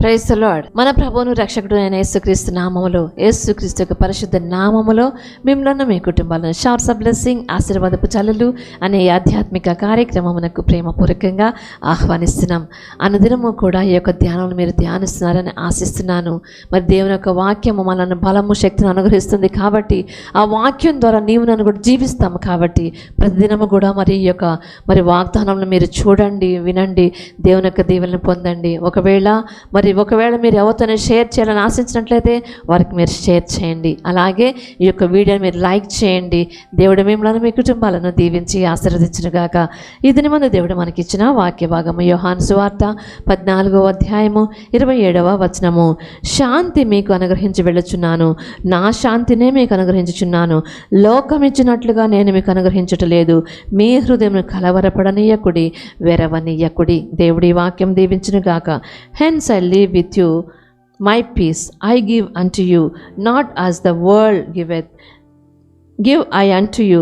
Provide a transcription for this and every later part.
Praise the lord. మన ప్రభువును రక్షకుడు అయిన యేసుక్రీస్తు నామములో, యేసుక్రీస్తు యొక్క పరిశుద్ధ నామములో మిమ్మల్ని మీ కుటుంబాలను షవర్స్ ఆఫ్ బ్లెస్సింగ్ ఆశీర్వాదపు చల్లలు అనే ఆధ్యాత్మిక కార్యక్రమమునకు ప్రేమపూర్వకంగా ఆహ్వానిస్తున్నాం. అనుదినము కూడా ఈ యొక్క ధ్యానం మీరు ధ్యానిస్తున్నారని ఆశిస్తున్నాను. మరి దేవుని యొక్క వాక్యము మనల్ని బలము శక్తిని అనుగ్రహిస్తుంది కాబట్టి ఆ వాక్యం ద్వారా నీవు నన్ను కూడా జీవిస్తాము. కాబట్టి ప్రతిదినము కూడా మరి ఈ యొక్క వాగ్దానంలో మీరు చూడండి, వినండి, దేవుని యొక్క దీవెనలను పొందండి. ఒకవేళ మీరు ఎవరితోనే షేర్ చేయాలని ఆశించినట్లయితే వారికి మీరు షేర్ చేయండి. అలాగే ఈ యొక్క వీడియోని మీరు లైక్ చేయండి. దేవుడు మిమ్మల్ని మీ కుటుంబాలను దీవించి ఆశీర్వదించునుగాక. ఈ దినమందు దేవుడు మనకిచ్చిన వాక్య భాగము యోహాను సువార్త 14వ అధ్యాయము 27వ వచనము. శాంతి మీకు అనుగ్రహించి వెళ్ళుచున్నాను, నా శాంతినే మీకు అనుగ్రహించుచున్నాను. లోకం ఇచ్చినట్లుగా నేను మీకు అనుగ్రహించటలేదు. మీ హృదయం కలవరపడనీయకుడి, వెరవనీయకుడి. దేవుడి వాక్యం దీవించునుగాక. Hence I live with you, my peace I give unto you, not as the world giveth, give I unto you.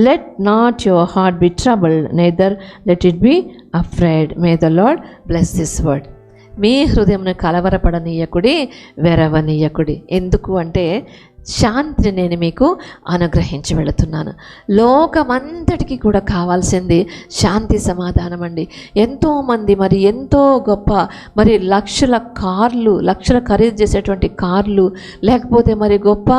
Let not your heart be troubled, neither let it be afraid. May the Lord bless this word. మీ హృదయంను కలవరపడనీయకుడి, వెరవనీయకుడి. ఎందుకు అంటే శాంతిని నేను మీకు అనుగ్రహించి వెళుతున్నాను. లోకమంతటికి కూడా కావాల్సింది శాంతి, సమాధానం అండి. ఎంతోమంది ఎంతో గొప్ప లక్షల ఖరీదు చేసేటువంటి కార్లు, లేకపోతే గొప్ప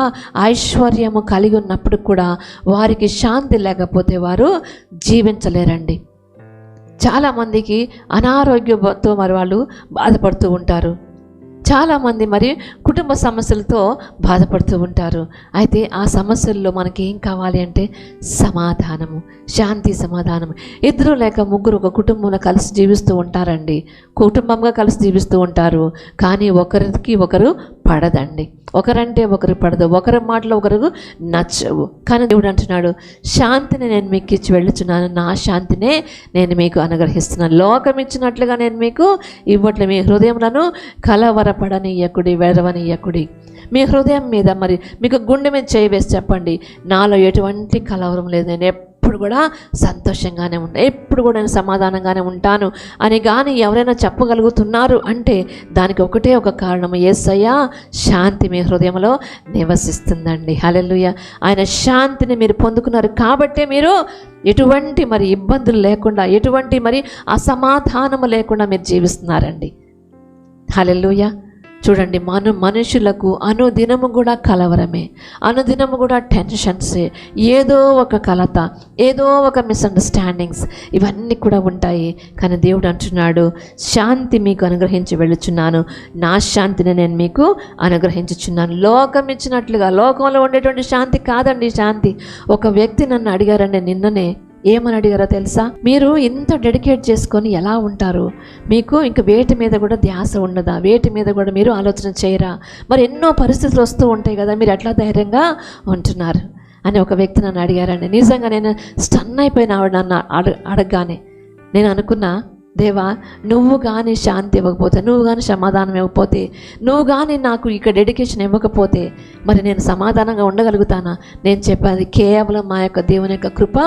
ఐశ్వర్యము కలిగి ఉన్నప్పుడు కూడా వారికి శాంతి లేకపోతే వారు జీవించలేరండి. చాలామందికి అనారోగ్యంతో వాళ్ళు బాధపడుతూ ఉంటారు. చాలామంది కుటుంబ సమస్యలతో బాధపడుతూ ఉంటారు. అయితే ఆ సమస్యల్లో మనకి ఏం కావాలి అంటే సమాధానము, శాంతి, సమాధానము. ఇద్దరు లేక ముగ్గురు ఒక కుటుంబంలో కలిసి జీవిస్తూ ఉంటారండి. కుటుంబంగా కలిసి జీవిస్తూ ఉంటారు. కానీ ఒకరికి ఒకరు పడదండి. ఒకరంటే ఒకరు పడదు, ఒకరి మాటలు ఒకరు నచ్చవు. కానీ దేవుడు అంటున్నాడు, శాంతిని నేను మీకు ఇచ్చి వెళ్ళుచున్నాను, నా శాంతినే నేను మీకు అనుగ్రహిస్తున్నాను. లోకం ఇచ్చినట్లుగా నేను మీకు ఇవ్వట్లే. మీ హృదయములను కలవరపడనీయకుడి, వెరవనీయకుడి. మీ హృదయం మీద మీకు గుండె మీద చేయి వేసి చెప్పండి, నాలో ఎటువంటి కలవరం లేదు, నేను ఎప్పుడు కూడా సంతోషంగానే ఉంటాను, ఎప్పుడు కూడా నేను సమాధానంగానే ఉంటాను అని కానీ ఎవరైనా చెప్పగలుగుతున్నారు అంటే దానికి ఒకటే ఒక కారణము, యేసయ్య శాంతి మీ హృదయంలో నివసిస్తుందండి. హల్లెలూయా. ఆయన శాంతిని మీరు పొందుకున్నారు కాబట్టే మీరు ఎటువంటి ఇబ్బందులు లేకుండా, ఎటువంటి అసమాధానము లేకుండా మీరు జీవిస్తున్నారండి. హల్లెలూయా. చూడండి, మనుషులకు అనుదినము కూడా కలవరమే, అనుదినము కూడా టెన్షన్సే, ఏదో ఒక కలత, ఏదో ఒక మిస్అండర్స్టాండింగ్స్, ఇవన్నీ కూడా ఉంటాయి. కానీ దేవుడు అంటున్నాడు, శాంతి మీకు అనుగ్రహించి వెళ్ళుచున్నాను, నా శాంతిని నేను మీకు అనుగ్రహించుచున్నాను. లోకం ఇచ్చినట్లుగా, లోకంలో ఉండేటువంటి శాంతి కాదండి శాంతి. ఒక వ్యక్తి నన్ను అడిగారండి నిన్ననే, ఏమని అడిగారో తెలుసా? మీరు ఇంత డెడికేట్ చేసుకొని ఎలా ఉంటారు? మీకు ఇంక వేటి మీద కూడా ధ్యాస ఉండదా? వేటి మీద కూడా మీరు ఆలోచన చేయరా? ఎన్నో పరిస్థితులు వస్తూ ఉంటాయి కదా, మీరు ఎట్లా ధైర్యంగా ఉంటున్నారు అని ఒక వ్యక్తి నన్ను అడిగారండి. నిజంగా నేను స్టన్ అయిపోయిన ఆవిడ నన్ను అడగగానే నేను అనుకున్నా, దేవా, నువ్వు కానీ శాంతి ఇవ్వకపోతే, నువ్వు కానీ సమాధానం ఇవ్వకపోతే, నువ్వు కానీ నాకు ఇక డెడికేషన్ ఇవ్వకపోతే నేను సమాధానంగా ఉండగలుగుతానా? నేను చెప్పేది కేవలం మా యొక్క దేవుని యొక్క కృప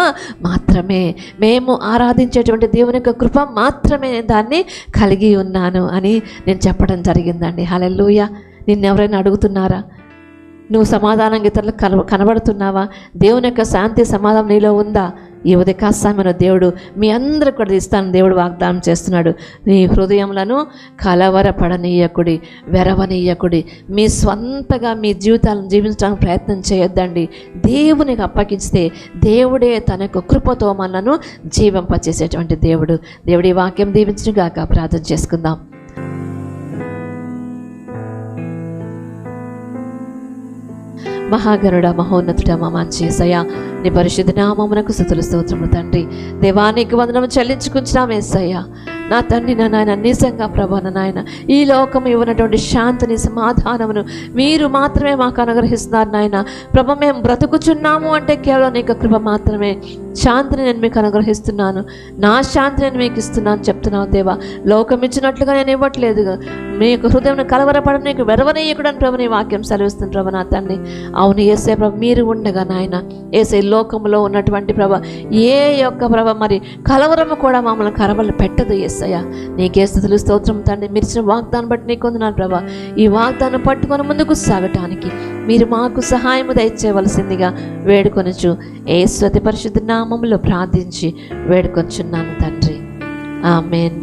మాత్రమే, మేము ఆరాధించేటువంటి దేవుని యొక్క కృప మాత్రమే నేను దాన్ని కలిగి ఉన్నాను అని నేను చెప్పడం జరిగిందండి. హల్లెలూయా. నిన్నెవరైనా అడుగుతున్నారా? నువ్వు సమాధానంగా ఇతరులకు కనబడుతున్నావా? దేవుని యొక్క శాంతి, సమాధానం నీలో ఉందా? ఈ ఉదయ సమయంలో దేవుడు మీ అందరికి కూడా ఇస్తాను దేవుడు వాగ్దానం చేస్తున్నాడు. నీ హృదయములను కలవరపడనీయకుడి, వెరవనీయకుడి. మీ స్వంతగా మీ జీవితాలను జీవించడానికి ప్రయత్నం చేయొద్దండి. దేవునికి అప్పగిస్తే దేవుడే తన యొక్క కృపతో మనలను జీవింపచేసేటువంటి దేవుడు. దేవుడి వాక్యం దీవించుగాక. ప్రార్థన చేసుకుందాం. మహాగరుడ, మహోన్నతుడ, మా మంచి యేసయ్య, నీ పరిశుద్ధ నామమునకు స్తుతులు, స్తోత్రములు తండ్రి. దేవానికి వందనము చెల్లించుకుంటున్నాం యేసయ్య. నా తండ్రి, నా నాయన, నిజంగా ప్రభా, నా నాయన, ఈ లోకం ఇవ్వనటువంటి శాంతిని, సమాధానమును మీరు మాత్రమే మాకు అనుగ్రహిస్తున్నారు నాయన. ప్రభ, మేము బ్రతుకుచున్నాము అంటే కేవలం నీకు కృప మాత్రమే. శాంతిని నేను మీకు అనుగ్రహిస్తున్నాను, నా శాంతి నేను మీకు ఇస్తున్నాను చెప్తున్నావు దేవా. లోకం ఇచ్చినట్లుగా నేను ఇవ్వట్లేదు, మీ యొక్క హృదయం కలవరపడడం నీకు వెరవనీయకుడని ప్రభు నీ వాక్యం సెలవిస్తుంది ప్రభు నా తండ్రి. అవును యేసయ్య ప్రభు, మీరు ఉండగా నాయన యేసయ్య లోకంలో ఉన్నటువంటి ప్రభ ఏ యొక్క ప్రభ మరి కలవరము కూడా మమ్మల్ని కరవలు పెట్టదు యేసయ్య. నీకే స్తుతులు స్తోత్రం తండ్రి. మీరు ఇచ్చిన వాగ్దానం బట్టి నీకు వందనాలు ప్రభా. ఈ వాగ్దానం పట్టుకొని ముందుకు సాగటానికి మీరు మాకు సహాయము దయచేయవలసిందిగా వేడుకొనుచు యేసు అతి పరిశుద్ధ నామములో ప్రార్థించి వేడుకొంచున్నాను తండ్రి. ఆమేన్.